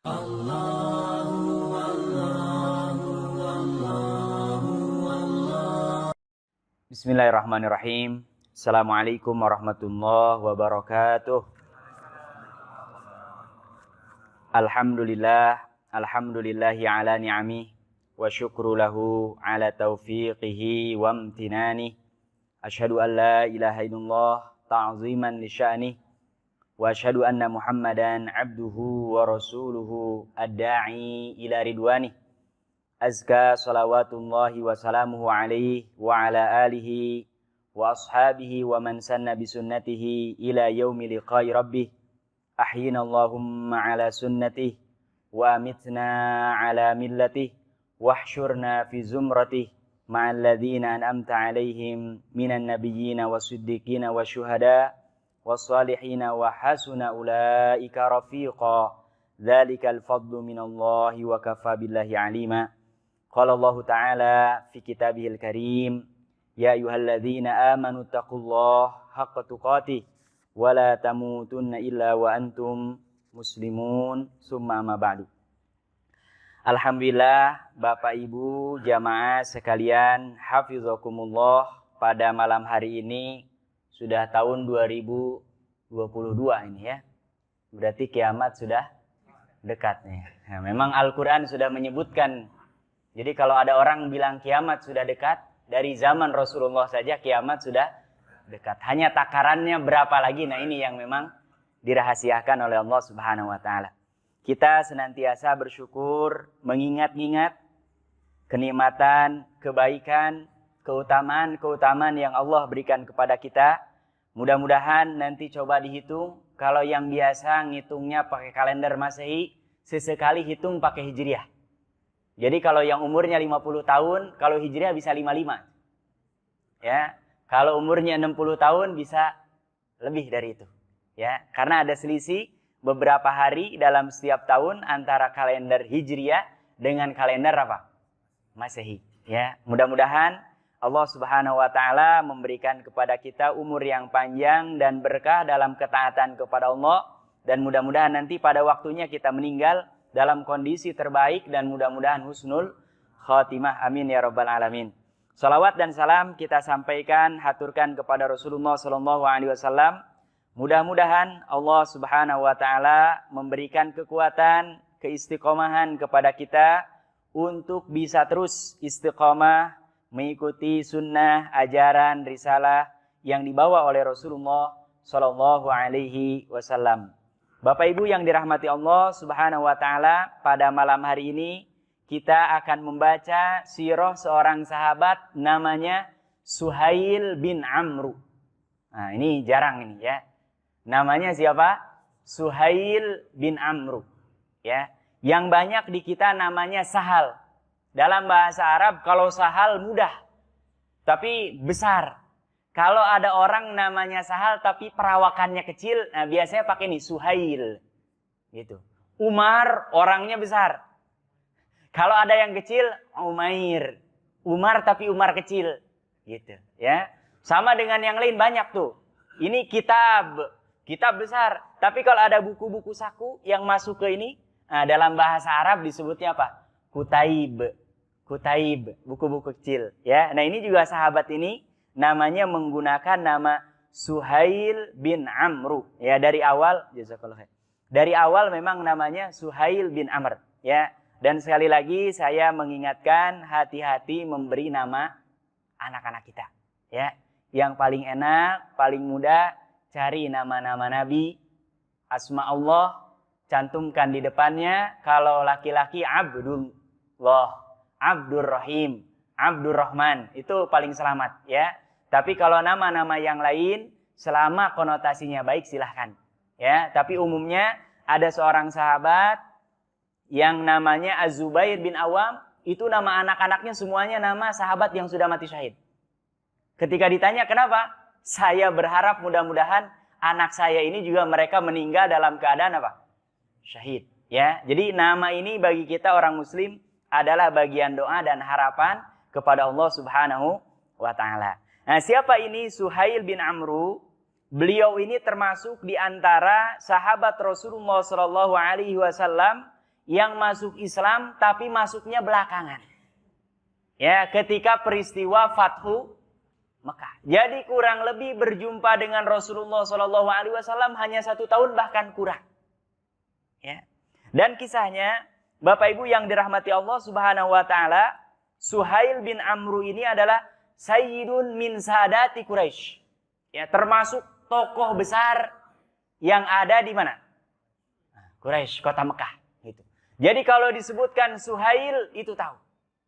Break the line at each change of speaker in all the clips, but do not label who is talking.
Bismillahirrahmanirrahim. Assalamualaikum warahmatullahi wabarakatuh. Alhamdulillahi ala ni'amih wa syukru lahu ala taufiqihi wa amtinani. Asyhadu an la ilaha illallah ta'ziman li sya'nih wa asyhadu anna Muhammadan abduhu wa rasuluhu ad-da'i ila ridwanih. Azka salawatullahi wa salamuhu alaihi wa ala alihi wa ashabihi wa man sanna bisunnatihi ila yaumi liqai rabbih. Ahyina Allahumma ala sunnatih wa amitna ala millatih wahsyurna fi zumratih ma'al ladhina an'amta alaihim minan nabiyyina wa siddiqina wa syuhada wa salihina wa hasuna ulaika rafiqa. Dzalikal fadlu minallahi wa kafa billahi alima. Qala Allah Ta'ala fi kitabihil karim, ya ayyuhalladzina amanu taqullaha haqqa tuqatih wa la tamutunna illa wa antum muslimun. Summa amma ba'du. Alhamdulillah, Bapak Ibu jamaah sekalian, hafizakumullah, pada malam hari ini sudah tahun 2022 ini ya. Berarti kiamat sudah dekat nih. Nah, memang Al-Qur'an sudah menyebutkan. Jadi kalau ada orang bilang kiamat sudah dekat, dari zaman Rasulullah saja kiamat sudah dekat. Hanya takarannya berapa lagi, nah ini yang memang dirahasiakan oleh Allah Subhanahu wa taala. Kita senantiasa bersyukur, mengingat-ingat kenikmatan, kebaikan, keutamaan yang Allah berikan kepada kita. Mudah-mudahan nanti coba dihitung, kalau yang biasa ngitungnya pakai kalender Masehi, sesekali hitung pakai Hijriah. Jadi kalau yang umurnya 50 tahun, kalau Hijriah bisa 55. Ya, kalau umurnya 60 tahun bisa lebih dari itu. Ya, karena ada selisih beberapa hari dalam setiap tahun antara kalender Hijriah dengan kalender apa? Masehi. Ya, mudah-mudahan Allah Subhanahu wa taala memberikan kepada kita umur yang panjang dan berkah dalam ketaatan kepada Allah, dan mudah-mudahan nanti pada waktunya kita meninggal dalam kondisi terbaik dan mudah-mudahan husnul khatimah. Amin ya rabbal alamin. Salawat dan salam kita sampaikan, haturkan kepada Rasulullah sallallahu alaihi wasallam. Mudah-mudahan Allah Subhanahu wa taala memberikan kekuatan, keistiqomahan kepada kita untuk bisa terus istiqomah mengikuti sunnah, ajaran, risalah yang dibawa oleh Rasulullah sallallahu alaihi wasallam. Bapak Ibu yang dirahmati Allah Subhanahu wa taala, pada malam hari ini kita akan membaca sirah seorang sahabat namanya Suhail bin Amru. Nah, ini jarang ini ya. Namanya siapa? Suhail bin Amru. Ya. Yang banyak di kita namanya Sahal. Dalam bahasa Arab kalau Sahal mudah, tapi besar. Kalau ada orang namanya Sahal tapi perawakannya kecil, nah biasanya pakai nih Suhail. Gitu. Umar orangnya besar. Kalau ada yang kecil, Umair. Umar tapi Umar kecil. Gitu, ya. Sama dengan yang lain banyak tuh. Ini kitab besar. Tapi kalau ada buku-buku saku yang masuk ke ini, nah dalam bahasa Arab disebutnya apa? Kutaib, buku-buku kecil, ya. Nah, ini juga sahabat ini namanya menggunakan nama Suhail bin Amru. Ya, dari awal, jazakallahu khair. Dari awal memang namanya Suhail bin Amr, ya. Dan sekali lagi saya mengingatkan, hati-hati memberi nama anak-anak kita, ya. Yang paling enak, paling mudah, cari nama-nama nabi, asma Allah, cantumkan di depannya. Kalau laki-laki Abdullah, Abdurrahim, Abdurrahman, itu paling selamat, ya. Tapi kalau nama-nama yang lain, selama konotasinya baik silahkan. Ya, tapi umumnya ada seorang sahabat yang namanya Az-Zubair bin Awam, itu nama anak-anaknya semuanya nama sahabat yang sudah mati syahid. Ketika ditanya kenapa? Saya berharap mudah-mudahan anak saya ini juga mereka meninggal dalam keadaan apa? Syahid. Ya, jadi nama ini bagi kita orang muslim adalah bagian doa dan harapan kepada Allah Subhanahu wa taala. Nah, siapa ini Suhail bin Amru? Beliau ini termasuk di antara sahabat Rasulullah sallallahu alaihi wasallam yang masuk Islam tapi masuknya belakangan. Ya, ketika peristiwa Fathu Mekah. Jadi kurang lebih berjumpa dengan Rasulullah SAW hanya 1 tahun bahkan kurang. Ya. Dan kisahnya, Bapak Ibu yang dirahmati Allah Subhanahu wa taala, Suhail bin Amru ini adalah Sayyidun min Sadati Quraisy. Ya, termasuk tokoh besar yang ada di mana? Quraisy, kota Mekah, gitu. Jadi kalau disebutkan Suhail itu tahu.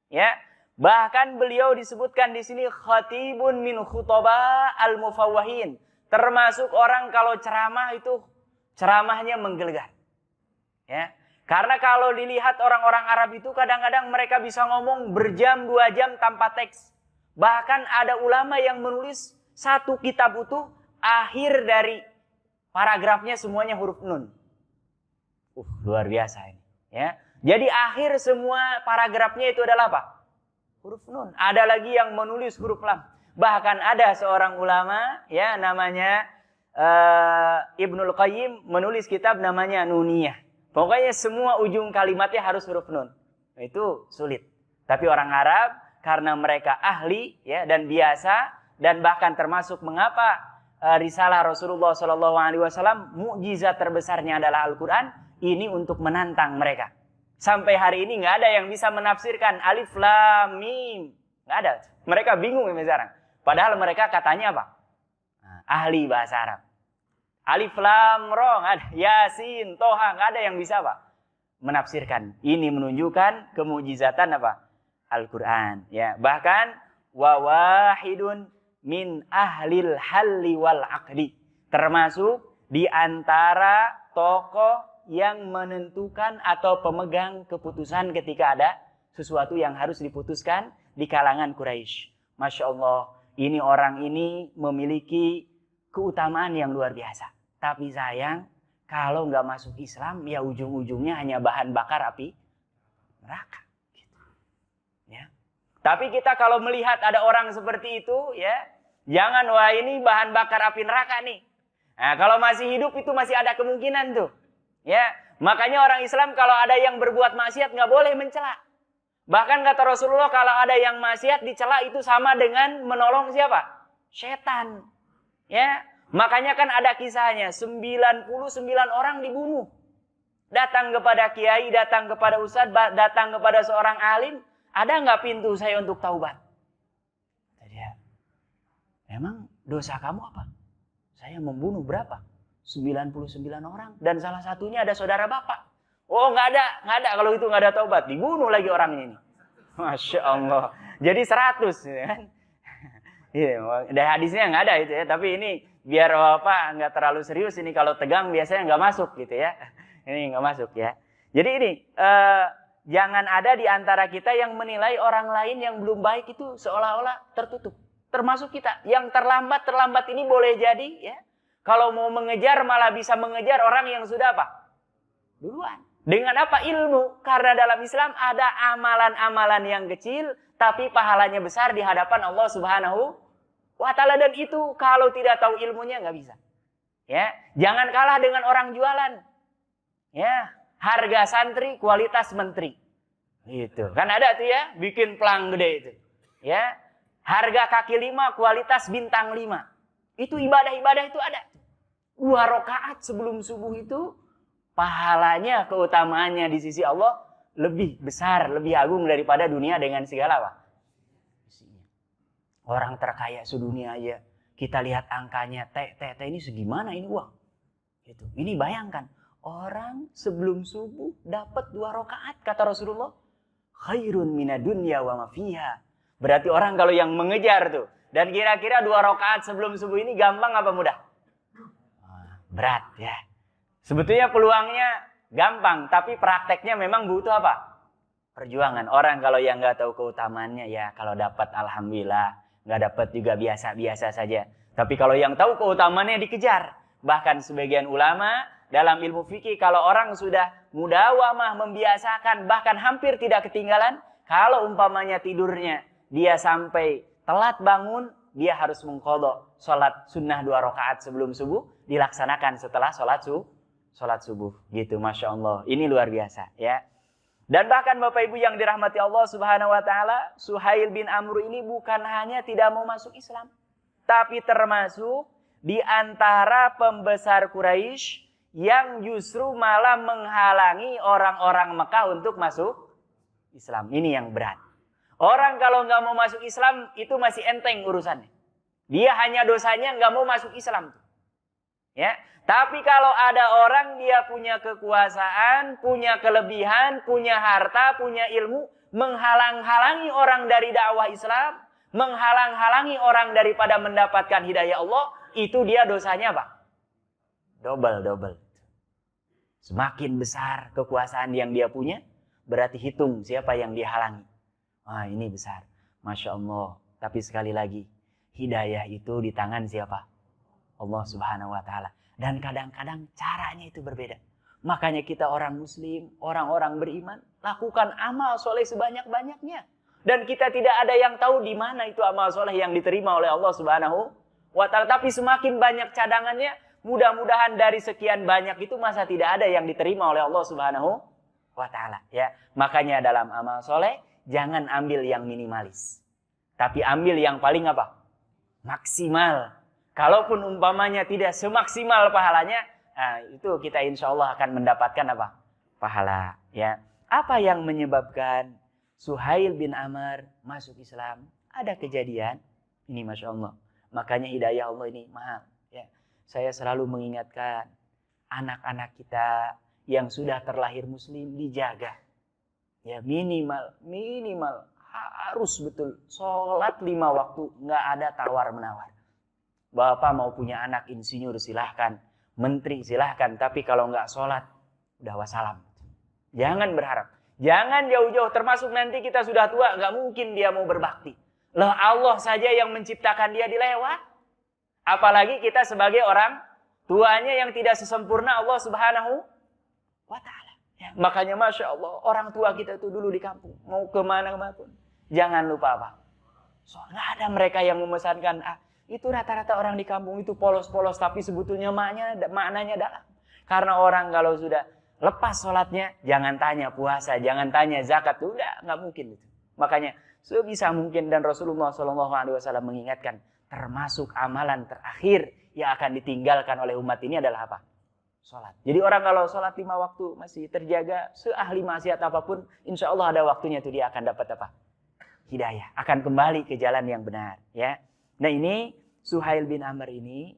Ya. Bahkan beliau disebutkan di sini khatibun min khutaba al-mufawwahin. Termasuk orang kalau ceramah itu ceramahnya menggelegar. Ya. Karena kalau dilihat orang-orang Arab itu kadang-kadang mereka bisa ngomong berjam 2 jam tanpa teks. Bahkan ada ulama yang menulis 1 kitab itu akhir dari paragrafnya semuanya huruf nun. Luar biasa ini. Ya. Jadi akhir semua paragrafnya itu adalah apa? Huruf nun. Ada lagi yang menulis huruf lam. Bahkan ada seorang ulama ya namanya Ibnul Qayyim menulis kitab namanya Nuniyah. Pokoknya semua ujung kalimatnya harus huruf nun. Itu sulit. Tapi orang Arab karena mereka ahli ya dan biasa dan bahkan termasuk mengapa risalah Rasulullah SAW mukjizat terbesarnya adalah Al-Quran, ini untuk menantang mereka. Sampai hari ini nggak ada yang bisa menafsirkan alif lam mim, nggak ada. Mereka bingung ya sekarang. Padahal mereka katanya apa? Ahli bahasa Arab. Alif lam ro, nggak ada. Yasin, Toha, nggak ada yang bisa apa? Menafsirkan. Ini menunjukkan kemujizatan apa? Al-Quran. Ya, bahkan wawahidun min ahlil halli wal aqdi. Termasuk di antara tokoh yang menentukan atau pemegang keputusan ketika ada sesuatu yang harus diputuskan di kalangan Quraisy. Masya Allah, ini orang ini memiliki keutamaan yang luar biasa. Tapi sayang, kalau nggak masuk Islam, ya ujung-ujungnya hanya bahan bakar api neraka. Gitu. Ya. Tapi kita kalau melihat ada orang seperti itu, ya jangan wah ini bahan bakar api neraka nih. Nah, kalau masih hidup itu masih ada kemungkinan tuh. Ya, makanya orang Islam kalau ada yang berbuat maksiat nggak boleh mencela. Bahkan kata Rasulullah kalau ada yang maksiat dicela itu sama dengan menolong siapa? Setan. Ya, makanya kan ada kisahnya 99 orang dibunuh. Datang kepada kiai, datang kepada ustadz, datang kepada seorang alim, ada nggak pintu saya untuk taubat? Dia, emang dosa kamu apa? Saya membunuh berapa? 99 orang dan salah satunya ada saudara bapak. Oh nggak ada kalau itu nggak ada taubat, dibunuh lagi orangnya ini. Masya Allah. Jadi 100 ya kan? Iya, dari hadisnya nggak ada itu ya. Tapi ini biar bapak nggak terlalu serius ini kalau tegang biasanya nggak masuk gitu ya. Ini nggak masuk ya. Jadi ini jangan ada di antara kita yang menilai orang lain yang belum baik itu seolah-olah tertutup. Termasuk kita yang terlambat ini boleh jadi ya. Kalau mau mengejar malah bisa mengejar orang yang sudah apa? Duluan. Dengan apa? Ilmu. Karena dalam Islam ada amalan-amalan yang kecil tapi pahalanya besar di hadapan Allah Subhanahu wa taala, dan itu kalau tidak tahu ilmunya nggak bisa. Ya, jangan kalah dengan orang jualan. Ya, harga santri kualitas menteri. Gitu. Kan ada tuh ya, bikin pelang gede itu. Ya. Harga kaki 5 kualitas bintang 5. Itu ibadah-ibadah itu ada. 2 rakaat sebelum subuh itu pahalanya, keutamaannya di sisi Allah lebih besar, lebih agung daripada dunia dengan segala apa? Orang terkaya sedunia aja kita lihat angkanya, teh ini segimana ini uang? Gitu. Ini bayangkan, orang sebelum subuh dapat 2 rakaat kata Rasulullah, khairun minad dunya wa ma fiha. Berarti orang kalau yang mengejar tuh, dan kira-kira 2 rakaat sebelum subuh ini gampang apa mudah? Berat ya. Sebetulnya peluangnya gampang, tapi prakteknya memang butuh apa? Perjuangan. Orang kalau yang nggak tahu keutamaannya ya kalau dapat alhamdulillah, nggak dapat juga biasa-biasa saja. Tapi kalau yang tahu keutamaannya dikejar. Bahkan sebagian ulama dalam ilmu fikih kalau orang sudah mudawamah membiasakan, bahkan hampir tidak ketinggalan, kalau umpamanya tidurnya dia sampai telat bangun, dia harus mengqadha sholat sunnah 2 rakaat sebelum subuh, dilaksanakan setelah sholat sholat subuh. Gitu, Masya Allah. Ini luar biasa ya. Dan bahkan Bapak Ibu yang dirahmati Allah Subhanahu wa Ta'ala, Suhail bin Amr ini bukan hanya tidak mau masuk Islam, tapi termasuk di antara pembesar Quraisy yang justru malah menghalangi orang-orang Mekah untuk masuk Islam. Ini yang berat. Orang kalau nggak mau masuk Islam itu masih enteng urusannya. Dia hanya dosanya nggak mau masuk Islam. Ya, tapi kalau ada orang dia punya kekuasaan, punya kelebihan, punya harta, punya ilmu, menghalang-halangi orang dari dakwah Islam, menghalang-halangi orang daripada mendapatkan hidayah Allah, itu dia dosanya apa? Double. Semakin besar kekuasaan yang dia punya, berarti hitung siapa yang dihalangi. Wah, ini besar. Masya Allah. Tapi sekali lagi, hidayah itu di tangan siapa? Allah Subhanahu wa Ta'ala. Dan kadang-kadang caranya itu berbeda. Makanya kita orang muslim, orang-orang beriman, lakukan amal soleh sebanyak-banyaknya. Dan kita tidak ada yang tahu di mana itu amal soleh yang diterima oleh Allah Subhanahu wa Ta'ala. Tapi semakin banyak cadangannya, mudah-mudahan dari sekian banyak itu masa tidak ada yang diterima oleh Allah Subhanahu wa Ta'ala. Ya. Makanya dalam amal soleh, jangan ambil yang minimalis. Tapi ambil yang paling apa? Maksimal. Kalaupun umpamanya tidak semaksimal pahalanya, nah, itu kita insya Allah akan mendapatkan apa? Pahala. Ya. Apa yang menyebabkan Suhail bin Amr masuk Islam? Ada kejadian. Ini Masya Allah. Makanya hidayah Allah ini mahal. Ya. Saya selalu mengingatkan anak-anak kita yang sudah terlahir muslim dijaga. Ya, minimal harus betul sholat 5 waktu, nggak ada tawar-menawar. Bapak mau punya anak insinyur silahkan, menteri silahkan, tapi kalau nggak sholat, udah wassalam. Jangan berharap, jangan jauh-jauh, termasuk nanti kita sudah tua, nggak mungkin dia mau berbakti. Lah Allah saja yang menciptakan dia dilewat, apalagi kita sebagai orang tuanya yang tidak sesempurna Allah Subhanahu wa Ta'ala. Ya, makanya Masya Allah, orang tua kita itu dulu di kampung, mau kemana-mana pun, jangan lupa apa? Nggak ada mereka yang memesankan, itu rata-rata orang di kampung itu polos-polos, tapi sebetulnya maknanya dalam. Karena orang kalau sudah lepas sholatnya, jangan tanya puasa, jangan tanya zakat, udah nggak mungkin itu. Makanya sebisa mungkin, dan Rasulullah SAW mengingatkan, termasuk amalan terakhir yang akan ditinggalkan oleh umat ini adalah apa? Sholat. Jadi orang kalau sholat 5 waktu masih terjaga, seahli maksiat apapun, insya Allah ada waktunya tuh dia akan dapat apa? Hidayah, akan kembali ke jalan yang benar. Ya. Nah ini Suhail bin Amr ini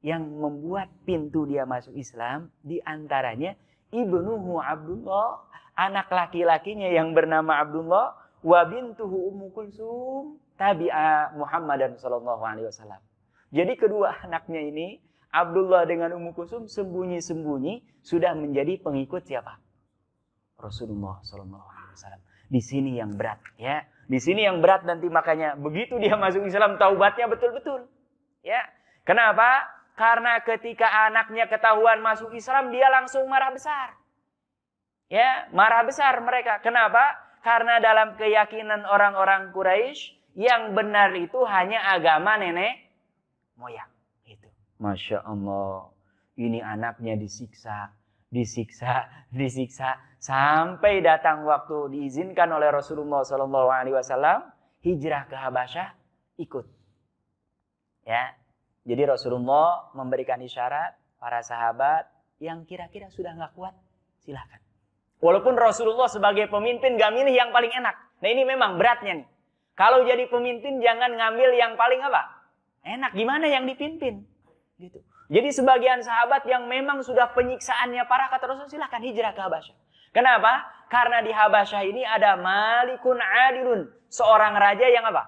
yang membuat pintu dia masuk Islam, diantaranya ibnuhu Abdullah, anak laki-lakinya yang bernama Abdullah, wa bintuhu Ummu Kulsum tabi'a Muhammadan sallallahu alaihi wasallam. Jadi kedua anaknya ini, Abdullah dengan Ummu Kulsum, sembunyi-sembunyi sudah menjadi pengikut siapa? Rasulullah sallallahu alaihi wasallam. Di sini yang berat, ya. Di sini yang berat nanti, makanya begitu dia masuk Islam taubatnya betul-betul. Ya. Kenapa? Karena ketika anaknya ketahuan masuk Islam, dia langsung marah besar. Ya, marah besar mereka. Kenapa? Karena dalam keyakinan orang-orang Quraisy, yang benar itu hanya agama nenek moyang. Itu. Masya Allah. Ini anaknya disiksa. Sampai datang waktu diizinkan oleh Rasulullah SAW hijrah ke Habasyah, ikut. Ya, jadi Rasulullah memberikan isyarat para sahabat yang kira-kira sudah nggak kuat, silakan. Walaupun Rasulullah sebagai pemimpin gak milih yang paling enak. Nah ini memang beratnya nih. Kalau jadi pemimpin jangan ngambil yang paling apa? Enak. Gimana yang dipimpin? Gitu. Jadi sebagian sahabat yang memang sudah penyiksaannya parah, kata Rasul, silakan hijrah ke Habasyah. Kenapa? Karena di Habasyah ini ada Malikun Adilun, seorang raja yang apa?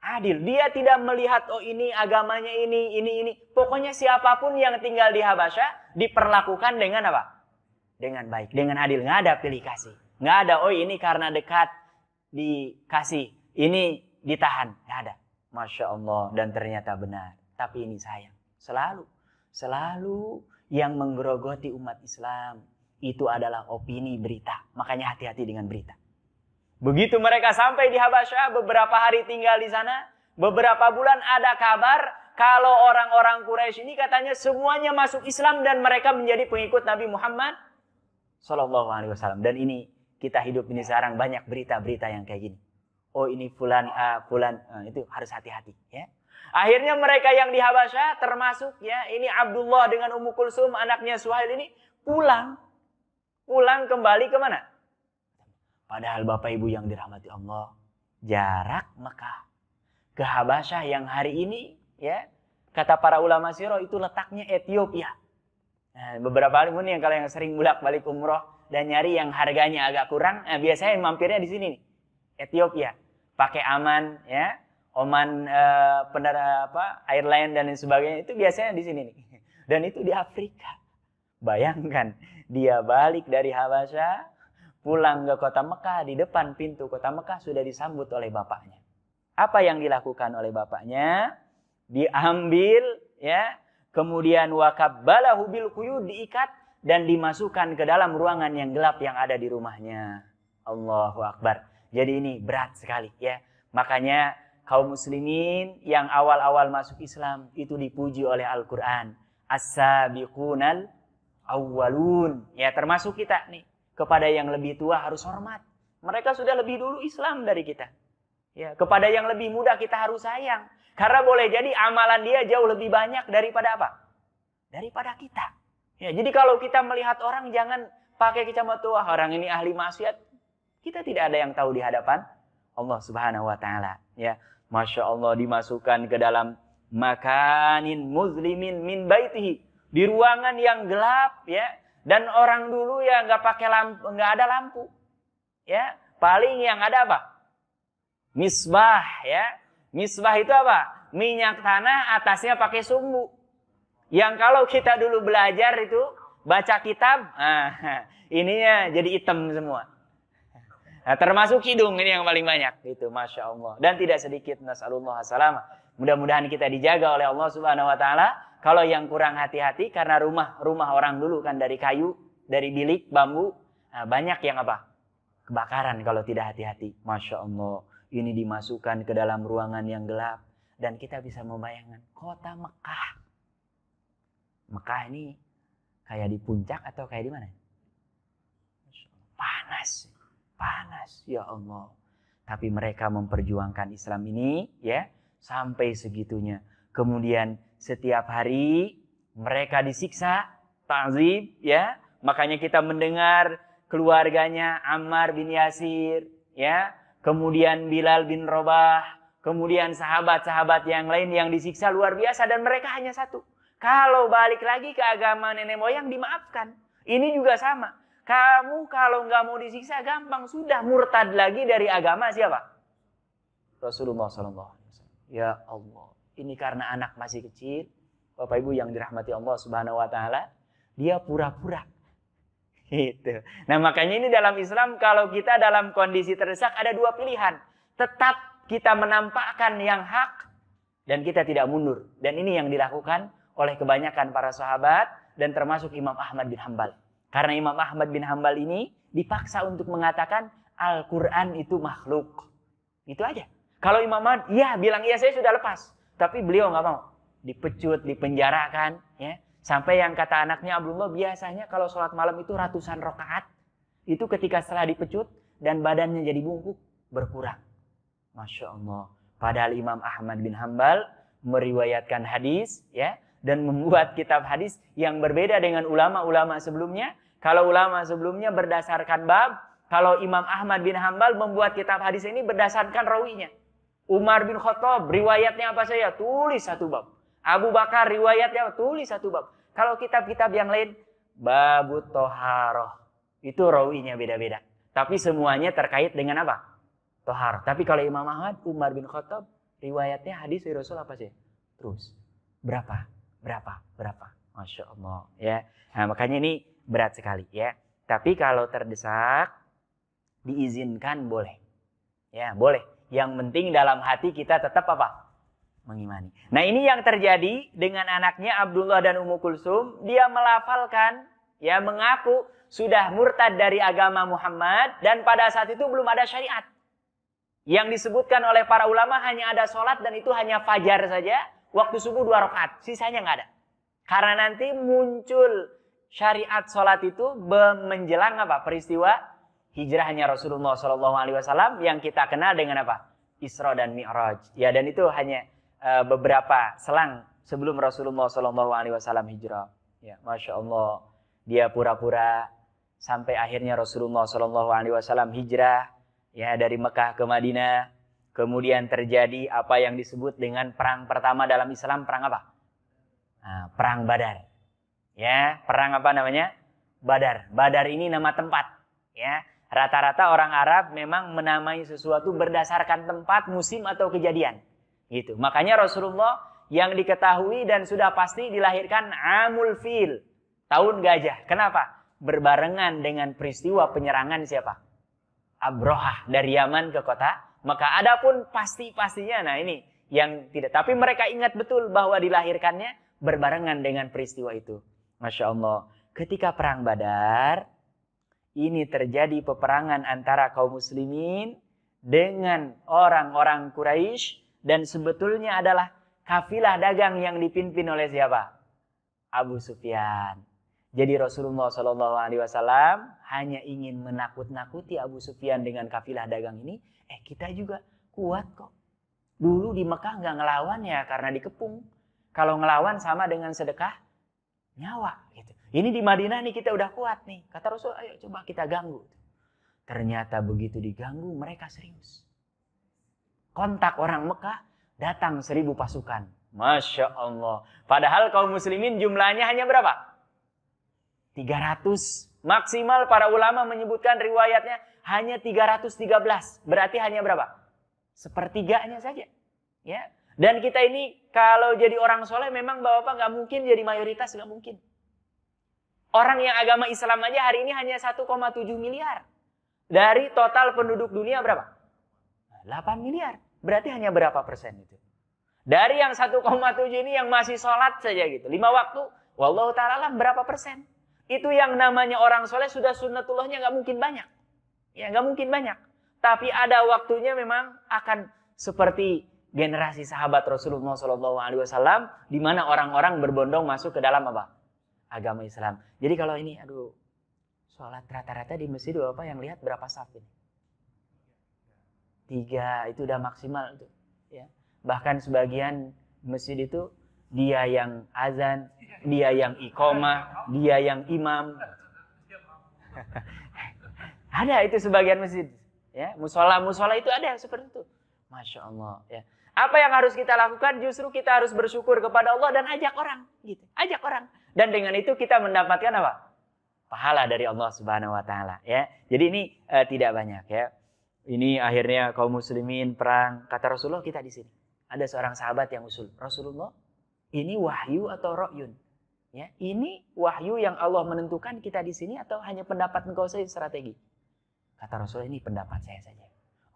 Adil. Dia tidak melihat, oh ini agamanya ini. Pokoknya siapapun yang tinggal di Habasyah diperlakukan dengan apa? Dengan baik, dengan adil. Nggak ada pilih kasih. Nggak ada, oh ini karena dekat dikasih, ini ditahan. Nggak ada. Masya Allah. Dan ternyata benar. Tapi ini sayang. Selalu yang menggerogoti umat Islam itu adalah opini, berita. Makanya hati-hati dengan berita. Begitu mereka sampai di Habasyah, beberapa hari tinggal di sana, beberapa bulan ada kabar Kalau orang-orang Quraisy ini katanya semuanya masuk Islam dan mereka menjadi pengikut Nabi Muhammad Sallallahu Alaihi Wasallam. Dan ini kita hidup ini sekarang banyak berita-berita yang kayak gini. Oh ini fulan, itu harus hati-hati. Ya. Akhirnya mereka yang di Habasyah termasuk ya ini Abdullah dengan Ummu Kulsum anaknya Suhail ini pulang kembali ke mana? Padahal Bapak Ibu yang dirahmati Allah, jarak Mekah ke Habasyah yang hari ini ya kata para ulama sirah itu letaknya Ethiopia. Nah, beberapa alim ini yang kalau yang sering bolak-balik umroh dan nyari yang harganya agak kurang, biasanya mampirnya di sini nih, Ethiopia. Pakai Aman ya, Oman airline dan lain sebagainya itu biasanya di sini nih. Dan itu di Afrika. Bayangkan dia balik dari Habasyah pulang ke kota Mekah, di depan pintu kota Mekah sudah disambut oleh bapaknya. Apa yang dilakukan oleh bapaknya? Diambil ya, kemudian wakabbalahu bil quyud, diikat dan dimasukkan ke dalam ruangan yang gelap yang ada di rumahnya. Allahu Akbar. Jadi ini berat sekali ya. Makanya kaum muslimin yang awal-awal masuk Islam itu dipuji oleh Al-Qur'an. As-sabiqunal awwalun. Ya, termasuk kita nih. Kepada yang lebih tua harus hormat. Mereka sudah lebih dulu Islam dari kita. Ya, kepada yang lebih muda kita harus sayang. Karena boleh jadi amalan dia jauh lebih banyak daripada apa? Daripada kita. Ya, jadi kalau kita melihat orang jangan pakai kacamata tua, orang ini ahli maksiat. Kita tidak ada yang tahu di hadapan Allah Subhanahu wa taala. Ya, Masya Allah dimasukkan ke dalam makanin muslimin min baitihi, di ruangan yang gelap ya. Dan orang dulu ya nggak pakai lampu, nggak ada lampu. Ya, paling yang ada apa? Misbah ya. Misbah itu apa? Minyak tanah, atasnya pakai sumbu. Yang kalau kita dulu belajar itu baca kitab, ininya jadi hitam semua. Nah, termasuk hidung ini yang paling banyak. Itu Masya Allah. Dan tidak sedikit nasallallahu salamah. Mudah-mudahan kita dijaga oleh Allah Subhanahu Wa Taala. Kalau yang kurang hati-hati karena rumah orang dulu kan dari kayu, dari bilik bambu, banyak yang apa? Kebakaran kalau tidak hati-hati. Masya Allah. Ini dimasukkan ke dalam ruangan yang gelap. Dan kita bisa membayangkan kota Mekah. Mekah ini kayak di puncak atau kayak di mana? Panas. Panas. Ya Allah. Tapi mereka memperjuangkan Islam ini ya sampai segitunya. Kemudian setiap hari mereka disiksa, ta'zib ya. Makanya kita mendengar keluarganya Ammar bin Yasir ya. Kemudian Bilal bin Rabah, kemudian sahabat-sahabat yang lain yang disiksa luar biasa dan mereka hanya satu. Kalau balik lagi ke agama nenek moyang dimaafkan. Ini juga sama. Kamu kalau nggak mau disiksa gampang sudah murtad lagi dari agama siapa? Rasulullah SAW. Ya Allah, ini karena anak masih kecil, Bapak Ibu yang dirahmati Allah Subhanahu Wa Taala, dia pura-pura. Gitu. Nah makanya ini dalam Islam kalau kita dalam kondisi terdesak ada dua pilihan. Tetap kita menampakkan yang hak dan kita tidak mundur. Dan ini yang dilakukan oleh kebanyakan para sahabat dan termasuk Imam Ahmad bin Hanbal. Karena Imam Ahmad bin Hanbal ini dipaksa untuk mengatakan Al-Quran itu makhluk. Itu aja. Kalau Imam Ahmad ya bilang iya saya sudah lepas. Tapi beliau nggak mau. Dipecut, dipenjarakan. Ya. Sampai yang kata anaknya Abdullah biasanya kalau sholat malam itu ratusan rakaat. Itu ketika setelah dipecut dan badannya jadi bungkuk berkurang. Masya Allah. Padahal Imam Ahmad bin Hanbal meriwayatkan hadis ya dan membuat kitab hadis yang berbeda dengan ulama-ulama sebelumnya. Kalau ulama sebelumnya berdasarkan bab, kalau Imam Ahmad bin Hanbal membuat kitab hadis ini berdasarkan rawinya. Umar bin Khattab riwayatnya apa saja? Tulis satu bab. Abu Bakar riwayatnya tulis satu bab. Kalau kitab-kitab yang lain babut toharoh. Itu rawinya beda-beda. Tapi semuanya terkait dengan apa? Toharoh. Tapi kalau Imam Ahmad, Umar bin Khattab riwayatnya hadis dari Rasul apa sih? Terus. Berapa? Masya Allah. Ya. Nah, makanya ini berat sekali ya. Tapi kalau terdesak diizinkan boleh. Ya, boleh. Yang penting dalam hati kita tetap apa? Mengimani. Nah ini yang terjadi dengan anaknya Abdullah dan Ummu Kulsum. Dia melafalkan, ya mengaku sudah murtad dari agama Muhammad. Dan pada saat itu belum ada syariat. Yang disebutkan oleh para ulama hanya ada sholat dan itu hanya fajar saja. waktu subuh 2 rakaat, sisanya nggak ada. Karena nanti muncul syariat sholat itu menjelang apa? Peristiwa hijrahnya Rasulullah SAW yang kita kenal dengan apa? Isra dan Mi'raj. Ya, dan itu hanya beberapa selang sebelum Rasulullah SAW hijrah. Ya, Masya Allah, dia pura-pura sampai akhirnya Rasulullah SAW hijrah ya dari Mekah ke Madinah. Kemudian terjadi apa yang disebut dengan perang pertama dalam Islam, perang apa? Nah, perang Badar. Ya, perang apa namanya? Badar. Badar ini nama tempat. Ya, rata-rata orang Arab memang menamai sesuatu berdasarkan tempat, musim atau kejadian. Gitu. Makanya Rasulullah yang diketahui dan sudah pasti dilahirkan Amul Fil, tahun gajah. Kenapa? Berbarengan dengan peristiwa penyerangan siapa? Abrohah dari Yaman ke kota Mekah. Adapun pasti-pastinya, nah ini yang tidak. Tapi mereka ingat betul bahwa dilahirkannya berbarengan dengan peristiwa itu. Masya Allah. Ketika perang Badar, ini terjadi peperangan antara kaum muslimin dengan orang-orang Quraisy. Dan sebetulnya adalah kafilah dagang yang dipimpin oleh siapa? Abu Sufyan. Jadi Rasulullah SAW hanya ingin menakut-nakuti Abu Sufyan dengan kafilah dagang ini. Kita juga kuat kok. Dulu di Mekah nggak ngelawan ya karena dikepung. Kalau ngelawan sama dengan sedekah nyawa. Gitu. Ini di Madinah nih kita udah kuat nih. Kata Rasul, ayo coba kita ganggu. Ternyata begitu diganggu mereka serius. Kontak orang Mekah, datang 1000 pasukan. Masya Allah. Padahal kaum muslimin jumlahnya hanya berapa? 300. Maksimal para ulama menyebutkan riwayatnya hanya 313. Berarti hanya berapa? Sepertiganya saja. Ya. Dan kita ini kalau jadi orang soleh memang Bapak nggak mungkin jadi mayoritas, nggak mungkin. Orang yang agama Islam aja hari ini hanya 1,7 miliar. Dari total penduduk dunia berapa? 8 miliar. Berarti hanya berapa persen itu? Dari yang 1,7 ini yang masih sholat saja gitu. 5 waktu. Wallahu ta'ala alam berapa persen? Itu yang namanya orang soleh sudah sunnatullahnya nggak mungkin banyak. Ya nggak mungkin banyak. Tapi ada waktunya memang akan seperti generasi sahabat Rasulullah SAW. Di mana orang-orang berbondong masuk ke dalam apa? Agama Islam. Jadi kalau ini sholat rata-rata di masjid Bapak yang lihat berapa saf ini? 3 itu udah maksimal tuh, ya. Bahkan sebagian masjid itu dia yang azan, dia yang iqamah, dia yang imam. Ada itu sebagian masjid, ya. Musola itu ada seperti itu. Masya Allah, ya. Apa yang harus kita lakukan? Justru kita harus bersyukur kepada Allah dan ajak orang, gitu. Ajak orang. Dan dengan itu kita mendapatkan apa? Pahala dari Allah Subhanahu wa taala, ya. Jadi ini tidak banyak, ya. Ini akhirnya kaum muslimin perang. Kata Rasulullah, kita di sini. Ada seorang sahabat yang usul. Rasulullah, ini wahyu atau ro'yun? Ya, ini wahyu yang Allah menentukan kita di sini atau hanya pendapat engkau saja strategi? Kata Rasulullah, ini pendapat saya saja.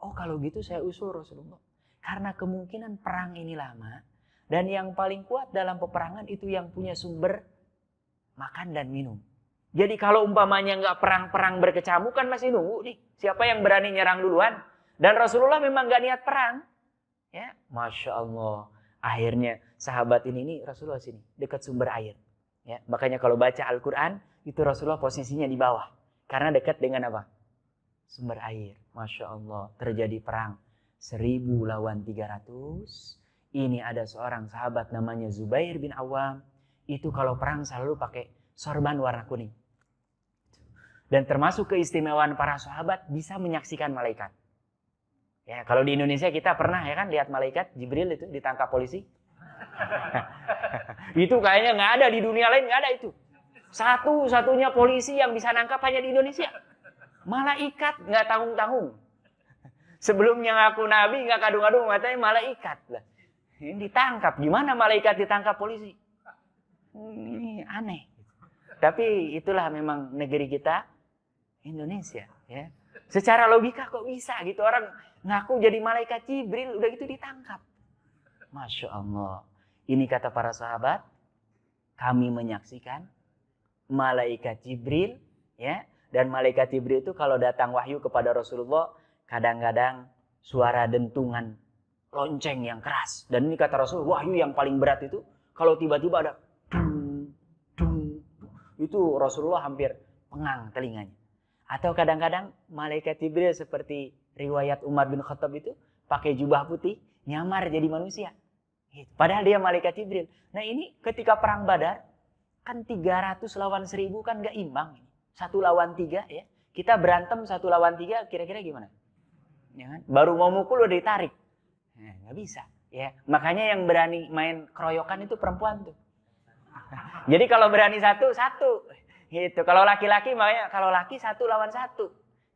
Oh, kalau gitu saya usul Rasulullah. Karena kemungkinan perang ini lama. Dan yang paling kuat dalam peperangan itu yang punya sumber makan dan minum. Jadi kalau umpamanya nggak perang-perang berkecamuk kan masih nunggu nih. Siapa yang berani nyerang duluan. Dan Rasulullah memang nggak niat perang. Ya, Masya Allah. Akhirnya sahabat ini Rasulullah sini. Dekat sumber air. Ya, makanya kalau baca Al-Quran itu Rasulullah posisinya di bawah. Karena dekat dengan apa? Sumber air. Masya Allah. Terjadi perang. 1000 lawan 300. Ini ada seorang sahabat namanya Zubair bin Awam. Itu kalau perang selalu pakai sorban warna kuning. Dan termasuk keistimewaan para sahabat bisa menyaksikan malaikat. Ya, kalau di Indonesia kita pernah ya kan lihat malaikat Jibril itu ditangkap polisi. Itu kayaknya nggak ada di dunia lain, nggak ada itu. Satu-satunya polisi yang bisa nangkap hanya di Indonesia. Malaikat nggak tanggung-tanggung. Sebelumnya ngaku nabi nggak kadung-kadung katanya malaikat lah. Ini ditangkap, gimana malaikat ditangkap polisi? Ini aneh. Tapi itulah memang negeri kita, Indonesia, ya. Secara logika kok bisa gitu orang ngaku jadi malaikat Jibril udah gitu ditangkap. Masya Allah. Ini kata para sahabat, kami menyaksikan malaikat Jibril, ya. Dan malaikat Jibril itu kalau datang wahyu kepada Rasulullah, kadang-kadang suara dentungan lonceng yang keras. Dan ini kata Rasul, wahyu yang paling berat itu kalau tiba-tiba ada dung, itu Rasulullah hampir pengang telinganya. Atau kadang-kadang malaikat Jibril seperti riwayat Umar bin Khattab itu pakai jubah putih, nyamar jadi manusia. Padahal dia malaikat Jibril. Nah ini ketika perang Badar, kan 300 lawan 1000 kan gak imbang. 1 lawan 3 ya. Kita berantem 1 lawan 3 kira-kira gimana? Ya kan? Baru mau mukul udah ditarik. Nah, gak bisa. Ya. Makanya yang berani main keroyokan itu perempuan tuh. Jadi kalau berani satu. Gitu. Kalau laki-laki makanya kalau laki 1 lawan 1.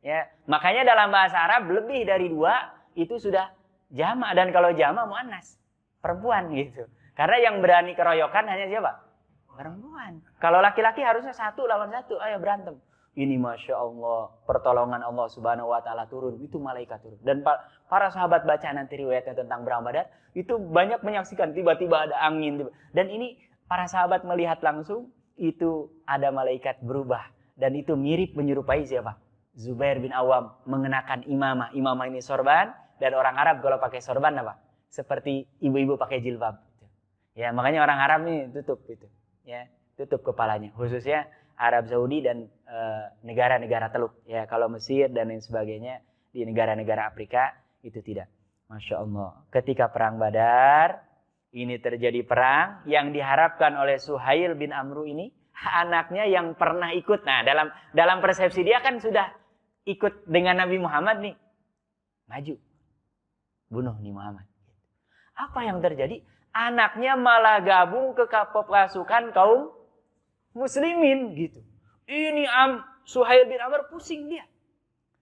Ya. Makanya dalam bahasa Arab lebih dari 2 itu sudah jamak. Dan kalau jamak muannas. Perempuan gitu. Karena yang berani keroyokan hanya siapa? Perempuan. Kalau laki-laki harusnya 1 lawan 1. Ayo berantem. Ini Masya Allah. Pertolongan Allah Subhanahu Wa Ta'ala turun. Itu malaikat turun. Dan para sahabat baca nanti riwayatnya tentang perang Badar. Itu banyak menyaksikan. Tiba-tiba ada angin. Dan ini para sahabat melihat langsung. Itu ada malaikat berubah. Dan itu mirip menyerupai siapa? Zubair bin Awam. Mengenakan imamah. Imamah ini sorban. Dan orang Arab kalau pakai sorban apa? Seperti ibu-ibu pakai jilbab. Ya, makanya orang Arab nih tutup gitu. Ya, tutup kepalanya. Khususnya Arab Saudi dan negara-negara Teluk. Ya, kalau Mesir dan lain sebagainya di negara-negara Afrika itu tidak. Masya Allah. Ketika perang Badar, ini terjadi perang yang diharapkan oleh Suhail bin Amru ini, anaknya yang pernah ikut. Nah, dalam persepsi dia kan sudah ikut dengan Nabi Muhammad nih. Maju. Bunuh nih Muhammad. Apa yang terjadi? Anaknya malah gabung ke pasukan kaum muslimin gitu. Ini Suhail bin Amr pusing dia.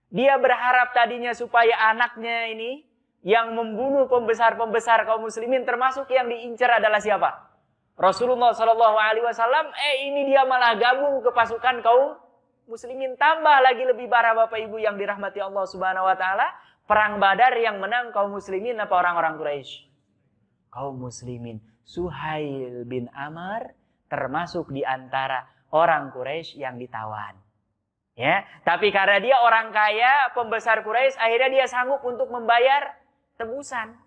Dia berharap tadinya supaya anaknya ini yang membunuh pembesar-pembesar kaum muslimin, termasuk yang diincar adalah siapa? Rasulullah SAW. Ini dia malah gabung ke pasukan kaum muslimin. Tambah lagi lebih parah Bapak Ibu yang dirahmati Allah Subhanahu Wa Ta'ala. Perang Badar yang menang kaum muslimin apa orang-orang Quraisy? Kaum muslimin. Suhail bin Amr termasuk di antara orang Quraisy yang ditawan. Ya, tapi karena dia orang kaya, pembesar Quraisy, akhirnya dia sanggup untuk membayar tebusan.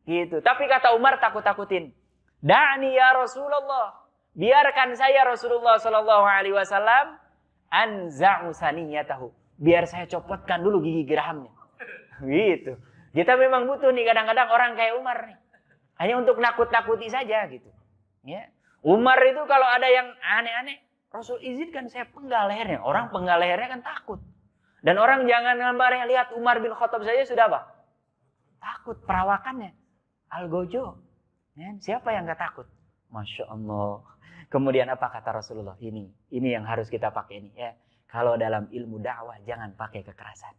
Gitu. Tapi kata Umar takut-takutin. Da'ni ya Rasulullah. Biarkan saya Rasulullah sallallahu alaihi wasallam anza'u saniyatahu. Biar saya copotkan dulu gigi gerahamnya. Gitu. Kita memang butuh nih kadang-kadang orang kayak Umar nih. Hanya untuk nakut-nakuti saja gitu. Ya. Umar itu kalau ada yang aneh-aneh, Rasul izinkan saya penggal lehernya. Orang penggal lehernya kan takut. Dan orang jangan gambarnya lihat Umar bin Khattab saja sudah apa? Takut perawakannya. Al-Gojo. Ya, siapa yang gak takut? Masya Allah. Kemudian apa kata Rasulullah? Ini yang harus kita pakai ini. Ya. Kalau dalam ilmu dakwah jangan pakai kekerasan.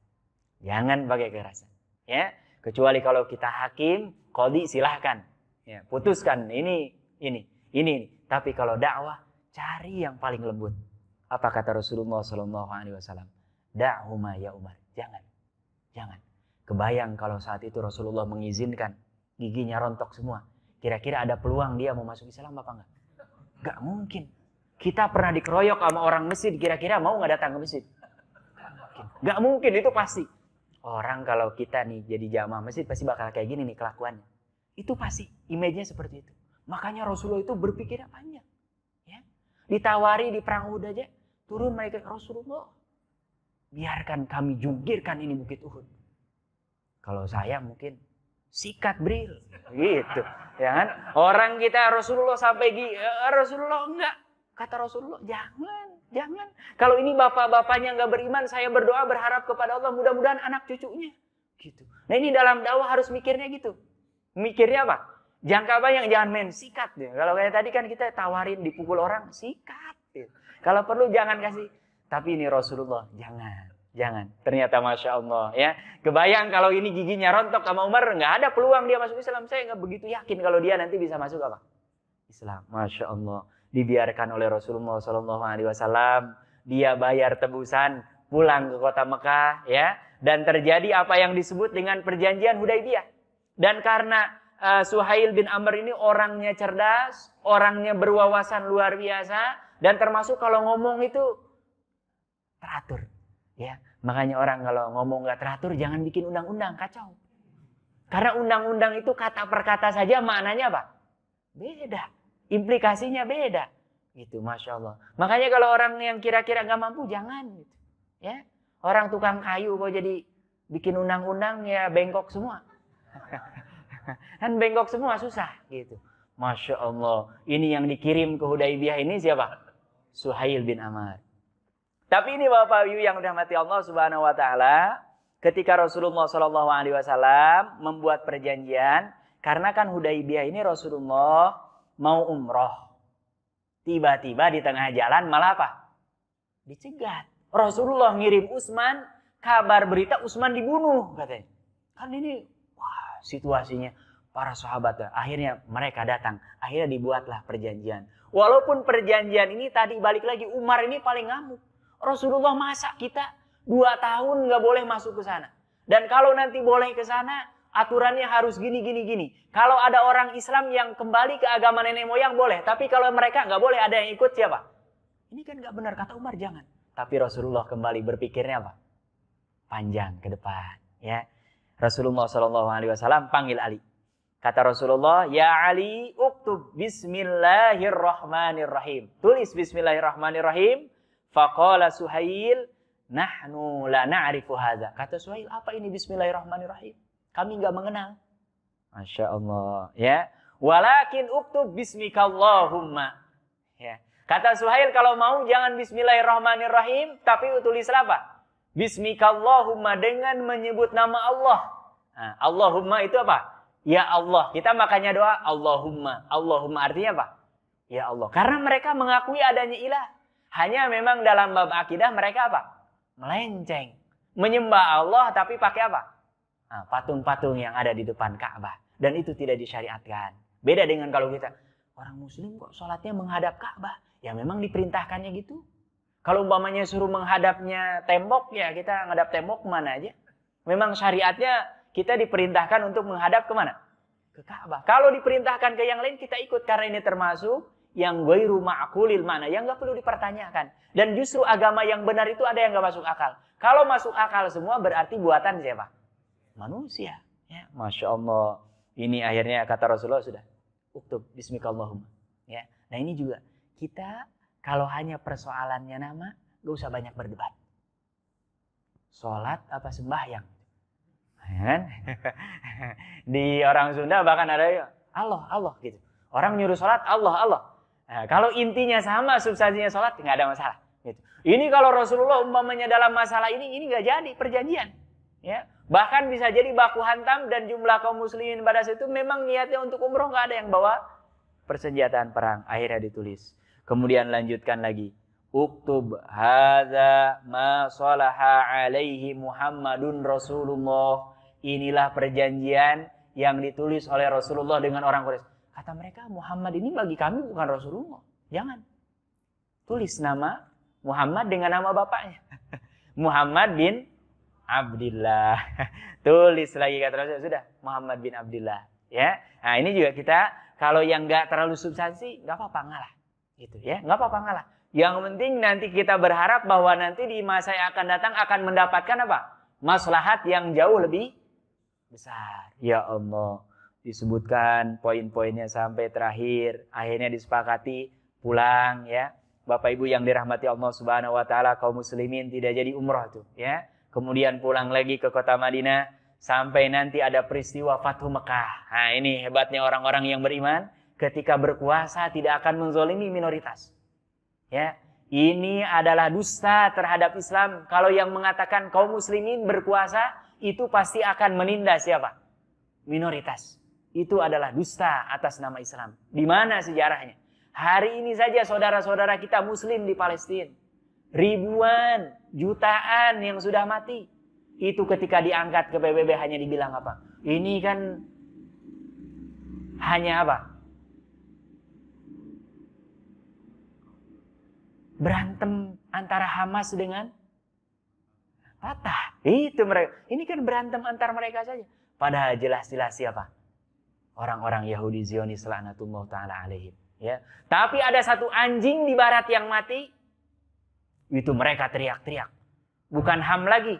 Jangan pakai kekerasan. Ya. Kecuali kalau kita hakim, qadhi silahkan. Ya, putuskan ini. Tapi kalau dakwah, cari yang paling lembut. Apa kata Rasulullah SAW? Da'huma ya Umar. Jangan. Kebayang kalau saat itu Rasulullah mengizinkan giginya rontok semua. Kira-kira ada peluang dia mau masuk Islam apa enggak? Enggak mungkin. Kita pernah dikeroyok sama orang masjid, kira-kira mau nggak datang ke masjid? Enggak mungkin, itu pasti. Orang kalau kita nih jadi jamaah masjid pasti bakal kayak gini nih kelakuannya. Itu pasti, image-nya seperti itu. Makanya Rasulullah itu berpikirnya panjang. Ya. Ditawari di perang Uhud aja, turun mereka, Rasulullah, biarkan kami jungkirkan ini bukit Uhud. Kalau saya mungkin sikat bril, gitu. Ya kan? Orang kita Rasulullah sampai Rasulullah enggak. Kata Rasulullah, jangan. Kalau ini bapak-bapaknya enggak beriman, saya berdoa berharap kepada Allah mudah-mudahan anak cucunya. Gitu. Nah ini dalam dakwah harus mikirnya gitu. Mikirnya apa? Jangka panjang, jangan main sikat. Ya. Kalau kayak tadi kan kita tawarin dipukul orang, sikat. Ya. Kalau perlu jangan kasih. Tapi ini Rasulullah, jangan. Ternyata Masya Allah. Ya. Kebayang kalau ini giginya rontok sama Umar, nggak ada peluang dia masuk Islam. Saya nggak begitu yakin kalau dia nanti bisa masuk apa? Islam. Masya Allah. Dibiarkan oleh Rasulullah SAW. Dia bayar tebusan, pulang ke kota Mekah. Ya. Dan terjadi apa yang disebut dengan perjanjian Hudaybiyah. Dan karena Suhail bin Amr ini orangnya cerdas, orangnya berwawasan luar biasa. Dan termasuk kalau ngomong itu teratur. Ya, makanya orang kalau ngomong nggak teratur jangan bikin undang-undang, kacau. Karena undang-undang itu kata per kata saja maknanya apa? Beda. Implikasinya beda. Gitu, Masya Allah. Makanya kalau orang yang kira-kira nggak mampu, jangan. Gitu. Ya, orang tukang kayu kok jadi bikin undang-undang ya bengkok semua. Kan bengkok semua susah. Gitu. Masya Allah. Ini yang dikirim ke Hudaybiyah ini siapa? Suhail bin Amr. Tapi ini Bapak Ibu yang dirahmati Allah Subhanahu wa taala, ketika Rasulullah Shallallahu alaihi wasallam membuat perjanjian, karena kan Hudaybiyah ini Rasulullah mau umroh. Tiba-tiba di tengah jalan malah apa? Dicegat. Rasulullah ngirim Utsman, kabar berita Utsman dibunuh katanya. Kan ini wah, situasinya para sahabat akhirnya mereka datang, akhirnya dibuatlah perjanjian. Walaupun perjanjian ini tadi balik lagi Umar ini paling ngamuk. Rasulullah masa kita 2 tahun nggak boleh masuk ke sana. Dan kalau nanti boleh ke sana, aturannya harus gini. Kalau ada orang Islam yang kembali ke agama nenek moyang boleh. Tapi kalau mereka nggak boleh, ada yang ikut siapa? Ini kan nggak benar, kata Umar, jangan. Tapi Rasulullah kembali berpikirnya apa? Panjang ke depan. Ya, Rasulullah SAW panggil Ali. Kata Rasulullah, ya Ali, uktub bismillahirrahmanirrahim. Tulis bismillahirrahmanirrahim. Faqala Suhail, nahnu la na'rifu hadza. Kata Suhail, apa ini bismillahirrahmanirrahim? Kami enggak mengenal. Masya Allah. Ya. Walakin uktub bismikallahumma. Ya. Kata Suhail, kalau mau jangan bismillahirrahmanirrahim, tapi tulislah apa? Bismikallahumma, dengan menyebut nama Allah. Nah, Allahumma itu apa? Ya Allah. Kita makanya doa Allahumma. Allahumma artinya apa? Ya Allah. Karena mereka mengakui adanya ilah. Hanya memang dalam bab akidah mereka apa? Melenceng. Menyembah Allah tapi pakai apa? Nah, patung-patung yang ada di depan Ka'bah. Dan itu tidak disyariatkan. Beda dengan kalau kita, orang muslim kok sholatnya menghadap Ka'bah. Ya memang diperintahkannya gitu. Kalau umpamanya suruh menghadapnya tembok, ya kita menghadap tembok kemana aja. Memang syariatnya kita diperintahkan untuk menghadap kemana? Ke Ka'bah. Kalau diperintahkan ke yang lain kita ikut. Karena ini termasuk yang ghairu ma'qulil makna, yang nggak perlu dipertanyakan. Dan justru agama yang benar itu ada yang nggak masuk akal. Kalau masuk akal semua berarti buatan siapa? Manusia. Ya, Masya Allah. Ini akhirnya kata Rasulullah sudah. Uktub bismikallahumma. Ya. Nah ini juga kita kalau hanya persoalannya nama, nggak usah banyak berdebat. Sholat apa sembahyang? Ya. Di orang Sunda bahkan ada Allah gitu. Orang nyuruh sholat Allah. Nah, kalau intinya sama, substansinya sholat, nggak ada masalah. Gitu. Ini kalau Rasulullah umpamanya dalam masalah ini nggak jadi perjanjian. Ya. Bahkan bisa jadi baku hantam dan jumlah kaum muslimin pada situ memang niatnya untuk umroh, nggak ada yang bawa persenjataan perang. Akhirnya ditulis. Kemudian lanjutkan lagi. Uktub hadza ma salaha alaihi Muhammadun Rasulullah. Inilah perjanjian yang ditulis oleh Rasulullah dengan orang Quraisy. Kata mereka, Muhammad ini bagi kami bukan Rasulullah. Jangan. Tulis nama Muhammad dengan nama bapaknya. Muhammad bin Abdillah. Tulis lagi kata Rasulullah. Sudah, Muhammad bin Abdillah. Ya. Nah ini juga kita, kalau yang nggak terlalu substansi, nggak apa-apa ngalah. Gitu ya, nggak apa-apa ngalah. Yang penting nanti kita berharap bahwa nanti di masa yang akan datang akan mendapatkan apa? Maslahat yang jauh lebih besar. Ya Allah. Disebutkan poin-poinnya sampai terakhir, akhirnya disepakati pulang ya. Bapak Ibu yang dirahmati Allah Subhanahu wa taala, kaum muslimin tidak jadi umroh tuh ya. Kemudian pulang lagi ke kota Madinah sampai nanti ada peristiwa Fathu Mekah. Nah, ini hebatnya orang-orang yang beriman, ketika berkuasa tidak akan menzolimi minoritas. Ya, ini adalah dusta terhadap Islam kalau yang mengatakan kaum muslimin berkuasa itu pasti akan menindas siapa? Minoritas. Itu adalah dusta atas nama Islam. Di mana sejarahnya? Hari ini saja saudara-saudara kita muslim di Palestina. Ribuan, jutaan yang sudah mati. Itu ketika diangkat ke PBB hanya dibilang apa? Ini kan hanya apa? Berantem antara Hamas dengan Fatah. Itu mereka. Ini kan berantem antar mereka saja. Padahal jelas-jelas siapa? Orang-orang Yahudi Zionis laknatullah ta'ala alaihim. Ya. Tapi ada satu anjing di barat yang mati. Itu mereka teriak-teriak. Bukan HAM lagi.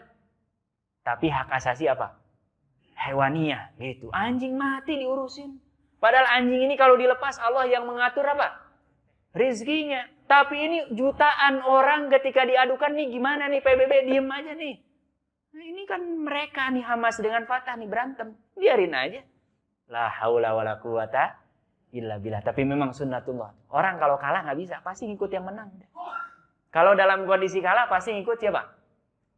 Tapi hak asasi apa? hewaniyah gitu. Anjing mati diurusin. Padahal anjing ini kalau dilepas Allah yang mengatur apa? Rizkinya. Tapi ini jutaan orang ketika diadukan nih gimana nih PBB diem aja nih. Nah, ini kan mereka nih Hamas dengan Fatah nih berantem. Biarin aja. La haula wala quwata illa billah. Tapi memang sunnatullah. Orang kalau kalah nggak bisa, pasti ngikut yang menang. Kalau dalam kondisi kalah pasti ngikut siapa?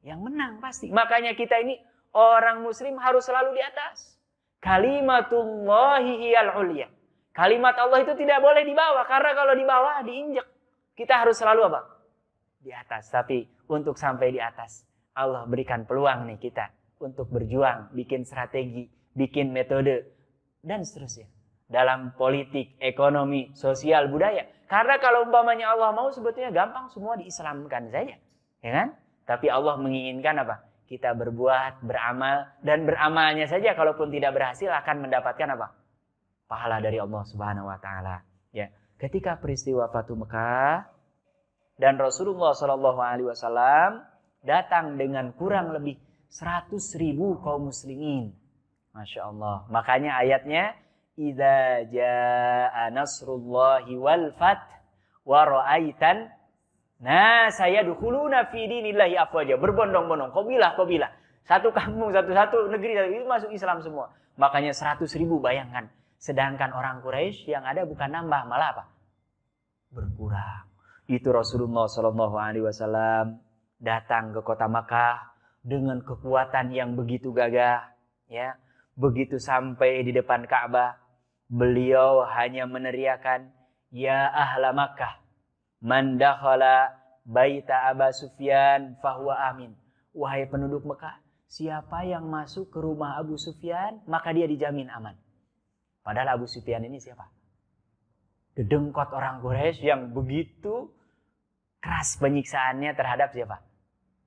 Yang menang pasti. Makanya kita ini orang muslim harus selalu di atas. Kalimatullahi hiyal ulya. Kalimat Allah itu tidak boleh dibawa. Karena kalau dibawa diinjek. Kita harus selalu apa? Di atas. Tapi untuk sampai di atas, Allah berikan peluang nih kita. Untuk berjuang, bikin strategi, bikin metode, dan seterusnya. Dalam politik, ekonomi, sosial, budaya. Karena kalau umpamanya Allah mau sebetulnya gampang semua diislamkan saja. Ya kan? Tapi Allah menginginkan apa? Kita berbuat, beramal, dan beramalnya saja kalaupun tidak berhasil akan mendapatkan apa? Pahala dari Allah Subhanahu wa taala. Ya. Ketika peristiwa Fatu Mekah dan Rasulullah Shallallahu alaihi wasallam datang dengan kurang lebih 100.000 kaum muslimin. Masya Allah. Makanya ayatnya idza jaa nasrullahi wal fath wa ra'aitan saya yadkhuluna fi dinillahi afwaja. Berbondong-bondong, qabilah. Satu kampung, satu negeri itu masuk Islam semua. Makanya 100.000 bayangkan. Sedangkan orang Quraisy yang ada bukan nambah, malah apa? Berkurang. Itu Rasulullah SAW datang ke kota Makkah dengan kekuatan yang begitu gagah. Ya, begitu sampai di depan Ka'bah, beliau hanya meneriakan, Ya ahla Makkah, man dakhala baita Aba Sufyan fahuwa amin. Wahai penduduk Mekah, siapa yang masuk ke rumah Abu Sufyan, maka dia dijamin aman. Padahal Abu Sufyan ini siapa? Dedengkot orang Quraisy yang begitu keras penyiksaannya terhadap siapa?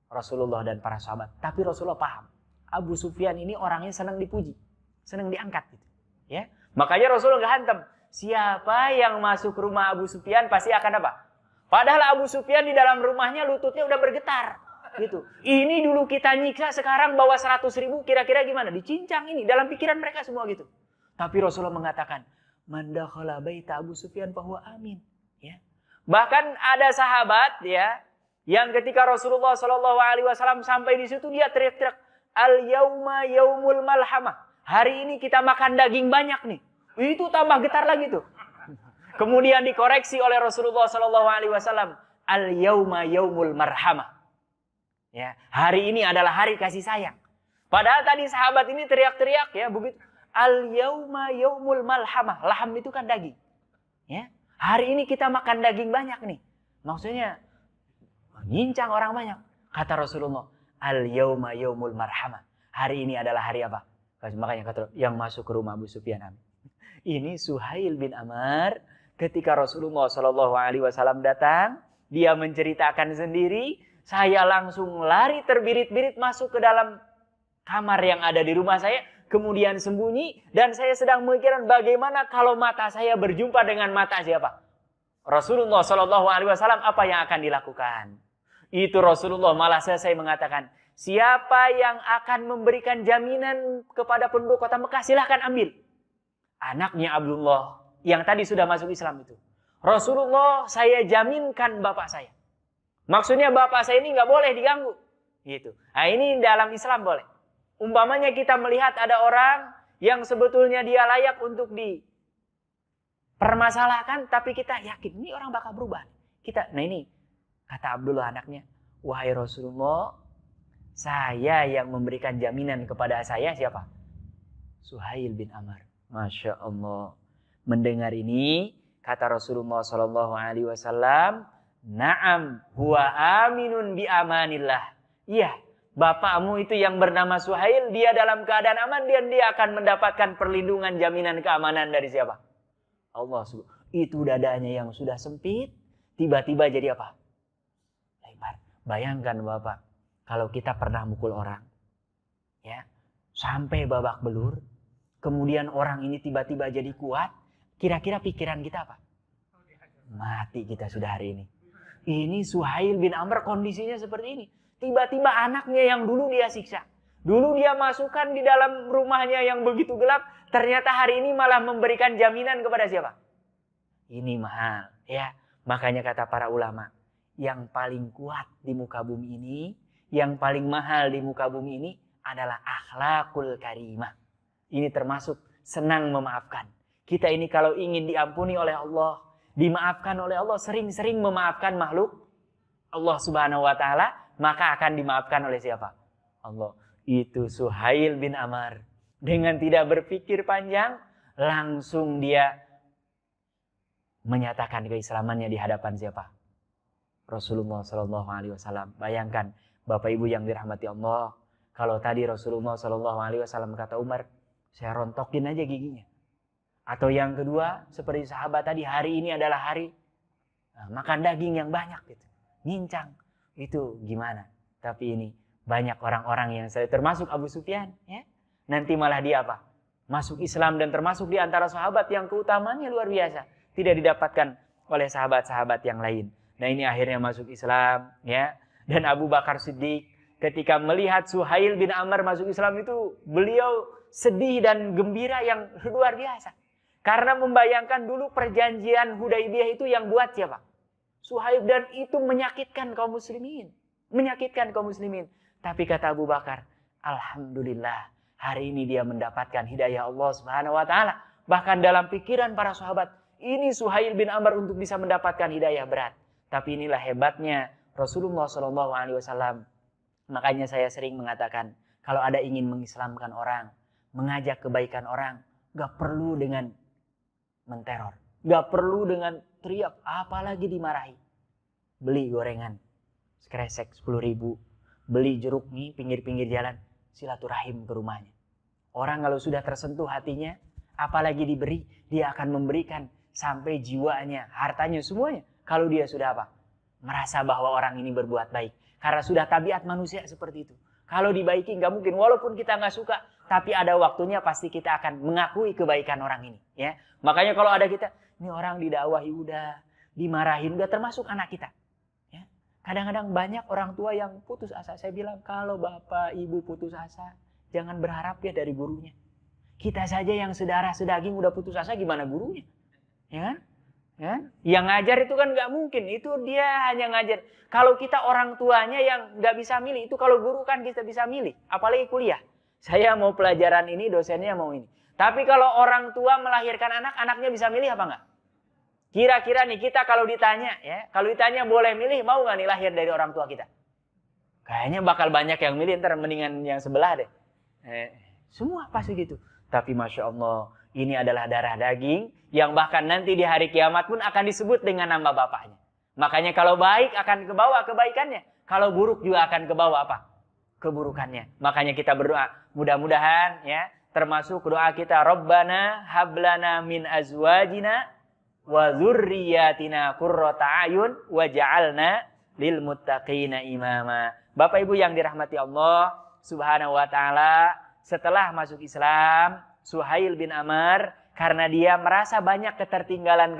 Rasulullah dan para sahabat. Tapi Rasulullah paham, Abu Sufyan ini orangnya senang dipuji, senang diangkat gitu. Ya, makanya Rasulullah nggak hantam. Siapa yang masuk rumah Abu Sufyan pasti akan apa? Padahal Abu Sufyan di dalam rumahnya lututnya udah bergetar. Gitu. Ini dulu kita nyiksa, sekarang bawa 100.000, kira-kira gimana? Dicincang ini, dalam pikiran mereka semua gitu. Tapi Rasulullah mengatakan, man dakhala baita Abu Sufyan fahuwa amin. Ya. Bahkan ada sahabat ya, yang ketika Rasulullah SAW sampai di situ dia teriak-teriak, al yauma yaumul malhamah. Hari ini kita makan daging banyak nih. Itu tambah getar lagi tuh. Kemudian dikoreksi oleh Rasulullah SAW, al yauma yaumul marhamah. Ya, hari ini adalah hari kasih sayang. Padahal tadi sahabat ini teriak-teriak ya begitu. Al yauma yaumul malhamah. Laham itu kan daging. Ya. Hari ini kita makan daging banyak nih. Maksudnya nyincang orang banyak. Kata Rasulullah, al yauma yaumul marhamah. Hari ini adalah hari apa? Makanya kata yang masuk ke rumah Abu Sufyan. Ini Suhail bin Amr ketika Rasulullah SAW datang, dia menceritakan sendiri, saya langsung lari terbirit-birit masuk ke dalam kamar yang ada di rumah saya. Kemudian sembunyi dan saya sedang memikirkan bagaimana kalau mata saya berjumpa dengan mata siapa? Rasulullah SAW, apa yang akan dilakukan? Itu Rasulullah malah selesai mengatakan, siapa yang akan memberikan jaminan kepada penduduk kota Mekah silahkan ambil. Anaknya Abdullah yang tadi sudah masuk Islam itu. Rasulullah, saya jaminkan bapak saya. Maksudnya bapak saya ini nggak boleh diganggu. Gitu. Nah ini dalam Islam boleh. Umpamanya kita melihat ada orang yang sebetulnya dia layak untuk dipermasalahkan, tapi kita yakin ini orang bakal berubah. Nah ini kata Abdullah anaknya, wahai Rasulullah, saya yang memberikan jaminan kepada saya siapa? Suhail bin Amr. Masya Allah. Mendengar ini kata Rasulullah SAW, Naam huwa aminun bi amanillah. Iya. Bapakmu itu yang bernama Suhail, dia dalam keadaan aman dan dia akan mendapatkan perlindungan jaminan keamanan dari siapa? Allah. Itu dadanya yang sudah sempit, tiba-tiba jadi apa? Lebar. Bayangkan Bapak, kalau kita pernah mukul orang, ya, sampai babak belur, kemudian orang ini tiba-tiba jadi kuat, kira-kira pikiran kita apa? Mati kita sudah hari ini. Ini Suhail bin Amr kondisinya seperti ini. Tiba-tiba anaknya yang dulu dia siksa. Dulu dia masukkan di dalam rumahnya yang begitu gelap, ternyata hari ini malah memberikan jaminan kepada siapa? Ini mahal, ya. Makanya kata para ulama, yang paling kuat di muka bumi ini, yang paling mahal di muka bumi ini adalah akhlakul karimah. Ini termasuk senang memaafkan. Kita ini kalau ingin diampuni oleh Allah, dimaafkan oleh Allah, sering-sering memaafkan makhluk Allah Subhanahu wa taala, maka akan dimaafkan oleh siapa? Allah. Itu Suhail bin Amr. Dengan tidak berpikir panjang, langsung dia menyatakan keislamannya di hadapan siapa? Rasulullah Shallallahu Alaihi Wasallam. Bayangkan, Bapak Ibu yang dirahmati Allah, kalau tadi Rasulullah Shallallahu Alaihi Wasallam kata Umar, saya rontokin aja giginya. Atau yang kedua, seperti sahabat tadi, hari ini adalah hari makan daging yang banyak, gitu, ngincang. Itu gimana? Tapi ini banyak orang-orang yang saya termasuk Abu Sufyan, ya, nanti malah dia apa? Masuk Islam dan termasuk di antara sahabat yang keutamaannya luar biasa, tidak didapatkan oleh sahabat-sahabat yang lain. Nah, ini akhirnya masuk Islam, ya. Dan Abu Bakar Siddiq ketika melihat Suhail bin Amr masuk Islam itu beliau sedih dan gembira yang luar biasa. Karena membayangkan dulu perjanjian Hudaibiyah itu yang buat siapa? Suhail, dan itu menyakitkan kaum muslimin. Menyakitkan kaum muslimin. Tapi kata Abu Bakar, alhamdulillah, hari ini dia mendapatkan hidayah Allah Subhanahu wa taala. Bahkan dalam pikiran para sahabat, ini Suhail bin Amr untuk bisa mendapatkan hidayah berat. Tapi inilah hebatnya Rasulullah Shallallahu Alaihi Wasallam. Makanya saya sering mengatakan, kalau ada ingin mengislamkan orang, mengajak kebaikan orang, gak perlu dengan menteror, gak perlu dengan teriak, apalagi dimarahi. Beli gorengan sekresek 10.000, beli jeruk nih pinggir-pinggir jalan, silaturahim ke rumahnya. Orang kalau sudah tersentuh hatinya, apalagi diberi, dia akan memberikan sampai jiwanya, hartanya, semuanya. Kalau dia sudah apa? Merasa bahwa orang ini berbuat baik. Karena sudah tabiat manusia seperti itu. Kalau dibaiki nggak mungkin, walaupun kita nggak suka, tapi ada waktunya pasti kita akan mengakui kebaikan orang ini. Ya, makanya kalau ada kita, ini orang didakwahi udah, dimarahin udah, termasuk anak kita. Ya, kadang-kadang banyak orang tua yang putus asa. Saya bilang kalau bapak ibu putus asa, jangan berharap ya dari gurunya. Kita saja yang sedarah sedaging udah putus asa, gimana gurunya? Ya kan? Ya? Yang ngajar itu kan nggak mungkin, itu dia hanya ngajar. Kalau kita orang tuanya yang nggak bisa milih, itu kalau guru kan kita bisa milih, apalagi kuliah. Saya mau pelajaran ini, dosennya mau ini. Tapi kalau orang tua melahirkan anak, anaknya bisa milih apa nggak? Kira-kira nih kita kalau ditanya, ya, kalau ditanya boleh milih, mau nggak nih lahir dari orang tua kita? Kayaknya bakal banyak yang milih, ntar mendingan yang sebelah deh. Semua pasti gitu. Tapi Masya Allah, ini adalah darah daging yang bahkan nanti di hari kiamat pun akan disebut dengan nama bapaknya. Makanya kalau baik akan kebawa kebaikannya. Kalau buruk juga akan kebawa apa? Keburukannya. Makanya kita berdoa. Mudah-mudahan ya, termasuk doa kita, Rabbana hablana min azwajina wa dzurriyyatina qurrata a'yun waj'alna lil muttaqina imama. Bapak Ibu yang dirahmati Allah Subhanahu wa taala, setelah masuk Islam, Suhail bin Amr, karena dia merasa banyak ketertinggalan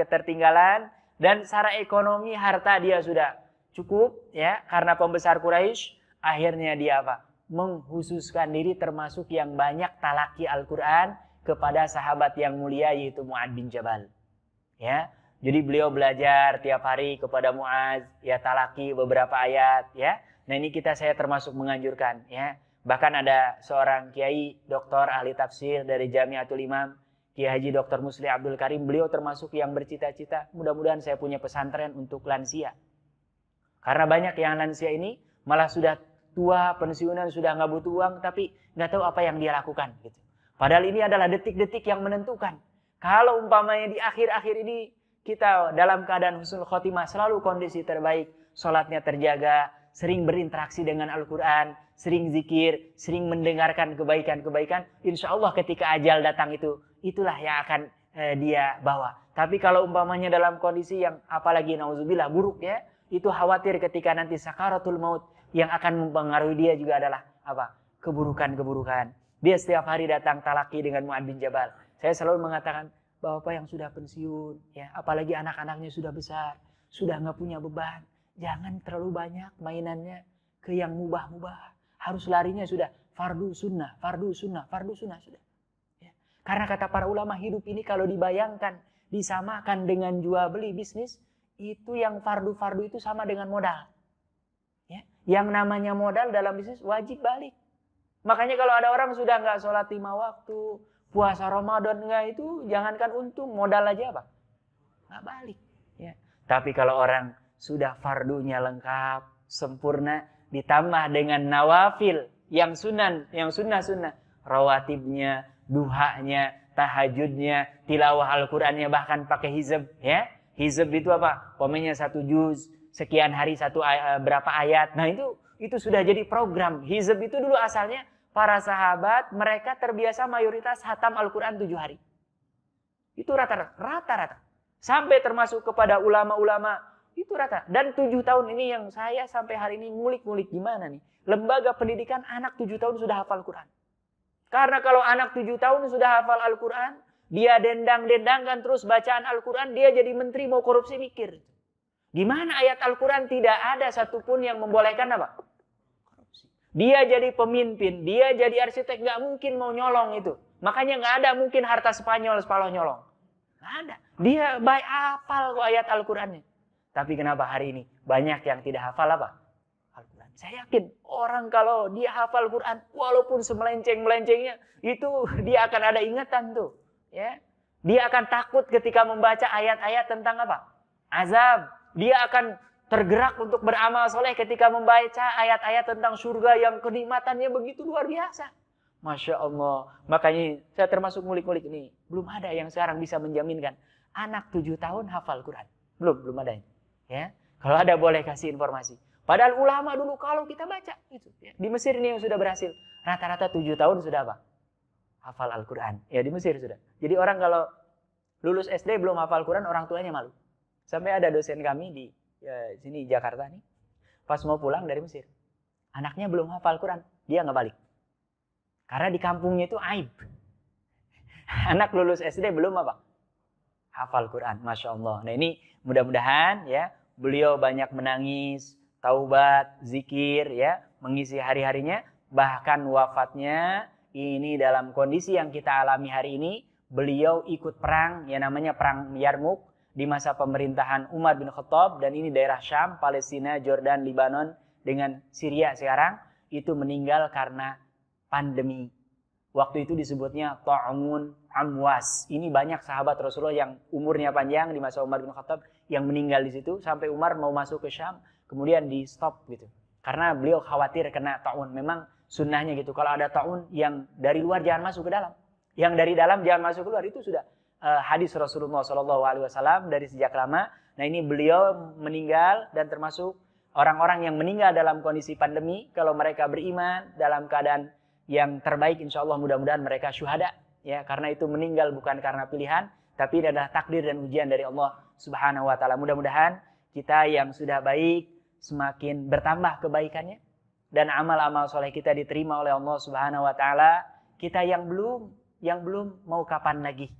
dan secara ekonomi harta dia sudah cukup, ya, karena pembesar Quraisy, akhirnya dia apa? Menghususkan diri termasuk yang banyak talaki Al-Qur'an kepada sahabat yang mulia yaitu Mu'adz bin Jabal. Ya. Jadi beliau belajar tiap hari kepada Mu'adz, ya, talaki beberapa ayat, ya. Nah, ini saya termasuk menganjurkan, ya. Bahkan ada seorang kiai doktor ahli tafsir dari Jamiatul Imam, Kiai Haji Dr. Musli Abdul Karim, beliau termasuk yang bercita-cita, mudah-mudahan saya punya pesantren untuk lansia. Karena banyak yang lansia ini malah sudah tua, pensiunan, sudah nggak butuh uang, tapi nggak tahu apa yang dia lakukan. Gitu. Padahal ini adalah detik-detik yang menentukan. Kalau umpamanya di akhir-akhir ini kita dalam keadaan husnul khotimah, selalu kondisi terbaik, sholatnya terjaga, sering berinteraksi dengan Al-Quran, sering zikir, sering mendengarkan kebaikan-kebaikan, insya Allah ketika ajal datang itulah yang akan dia bawa. Tapi kalau umpamanya dalam kondisi yang apalagi nauzubillah buruk, ya, itu khawatir ketika nanti sakaratul maut yang akan mempengaruhi dia juga adalah apa? Keburukan-keburukan. Dia setiap hari datang talaki dengan Mu'adz bin Jabal. Saya selalu mengatakan, bapak yang sudah pensiun, ya, apalagi anak-anaknya sudah besar, sudah nggak punya beban, jangan terlalu banyak mainannya ke yang mubah-mubah. Harus larinya sudah fardu sunnah, fardu sunnah, fardu sunnah sudah. Ya. Karena kata para ulama hidup ini kalau dibayangkan, disamakan dengan jual beli bisnis, itu yang fardu-fardu itu sama dengan modal. Ya. Yang namanya modal dalam bisnis wajib balik. Makanya kalau ada orang sudah nggak sholat 5 waktu, puasa Ramadan nggak itu, jangankan untung, modal aja apa? Nggak balik. Ya. Tapi kalau orang sudah fardunya lengkap, sempurna, ditambah dengan nawafil, yang sunnah, rawatibnya, duhanya, tahajudnya, tilawah Al-Qur'annya, bahkan pakai hizb, ya. Hizb itu apa? Pokoknya 1 juz, sekian hari berapa ayat. Nah, itu sudah jadi program. Hizb itu dulu asalnya para sahabat, mereka terbiasa mayoritas hatam Al-Qur'an 7 hari. Itu rata-rata. Sampai termasuk kepada ulama-ulama, itu rata. Dan 7 tahun ini yang saya sampai hari ini ngulik-ngulik gimana nih. Lembaga pendidikan anak 7 tahun sudah hafal Quran. Karena kalau anak 7 tahun sudah hafal Al-Quran, dia dendang-dendangkan terus bacaan Al-Quran, dia jadi menteri mau korupsi mikir. Gimana ayat Al-Quran tidak ada satupun yang membolehkan apa? Korupsi. Dia jadi pemimpin, dia jadi arsitek, nggak mungkin mau nyolong itu. Makanya nggak ada mungkin harta Spanyol nyolong. Nggak ada. Dia baik hafal kok ayat Al-Qurannya. Tapi kenapa hari ini banyak yang tidak hafal apa? Al-Quran. Saya yakin orang kalau dia hafal Quran, walaupun semelenceng-melencengnya, itu dia akan ada ingatan tuh. Ya. Dia akan takut ketika membaca ayat-ayat tentang apa? Azab. Dia akan tergerak untuk beramal soleh ketika membaca ayat-ayat tentang surga yang kenikmatannya begitu luar biasa. Masya Allah. Makanya saya termasuk ngulik-ngulik ini. Belum ada yang sekarang bisa menjaminkan anak 7 tahun hafal Quran. Belum ada. Ya. Kalau ada boleh kasih informasi. Padahal ulama dulu kalau kita baca itu, ya. Di Mesir ini yang sudah berhasil. Rata-rata 7 tahun sudah apa? Hafal Al-Quran. Ya di Mesir sudah. Jadi orang kalau lulus SD belum hafal Quran, orang tuanya malu. Sampai ada dosen kami di sini Jakarta nih. Pas mau pulang dari Mesir. Anaknya belum hafal Quran. Dia nggak balik. Karena di kampungnya itu aib. Anak lulus SD belum apa? Hafal Quran. Masya Allah. Nah ini mudah-mudahan ya. Beliau banyak menangis, taubat, zikir, ya, mengisi hari-harinya. Bahkan wafatnya ini dalam kondisi yang kita alami hari ini. Beliau ikut perang, ya namanya perang Yarmuk di masa pemerintahan Umar bin Khattab. Dan ini daerah Syam, Palestina, Jordan, Libanon dengan Syria sekarang. Itu meninggal karena pandemi. Waktu itu disebutnya ta'un amwas. Ini banyak sahabat Rasulullah yang umurnya panjang di masa Umar bin Khattab yang meninggal di situ sampai Umar mau masuk ke Syam, kemudian di stop gitu. Karena beliau khawatir kena ta'un. Memang sunnahnya gitu. Kalau ada ta'un yang dari luar jangan masuk ke dalam. Yang dari dalam jangan masuk keluar, itu sudah hadis Rasulullah SAW dari sejak lama. Nah ini beliau meninggal dan termasuk orang-orang yang meninggal dalam kondisi pandemi. Kalau mereka beriman dalam keadaan yang terbaik, insya Allah mudah-mudahan mereka syuhada. Ya, karena itu meninggal bukan karena pilihan, tapi ini adalah takdir dan ujian dari Allah Subhanahu wa Ta'ala. Mudah-mudahan kita yang sudah baik semakin bertambah kebaikannya dan amal-amal soleh kita diterima oleh Allah Subhanahu wa Ta'ala. Kita yang belum mau kapan lagi.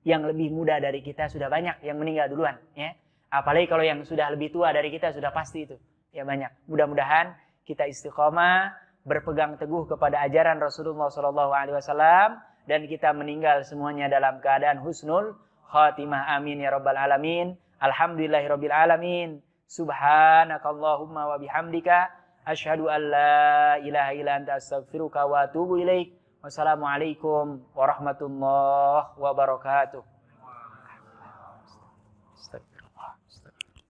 Yang lebih muda dari kita sudah banyak yang meninggal duluan, ya. Apalagi kalau yang sudah lebih tua dari kita sudah pasti itu. Ya banyak. Mudah-mudahan kita istiqomah, berpegang teguh kepada ajaran Rasulullah SAW, dan kita meninggal semuanya dalam keadaan husnul khatimah. Amin ya rabbal alamin. Alhamdulillahirabbil alamin. Subhanakallahumma wa bihamdika asyhadu an la ilaha illa anta astaghfiruka wa atubu ilaik. Wassalamualaikum warahmatullahi wabarakatuh.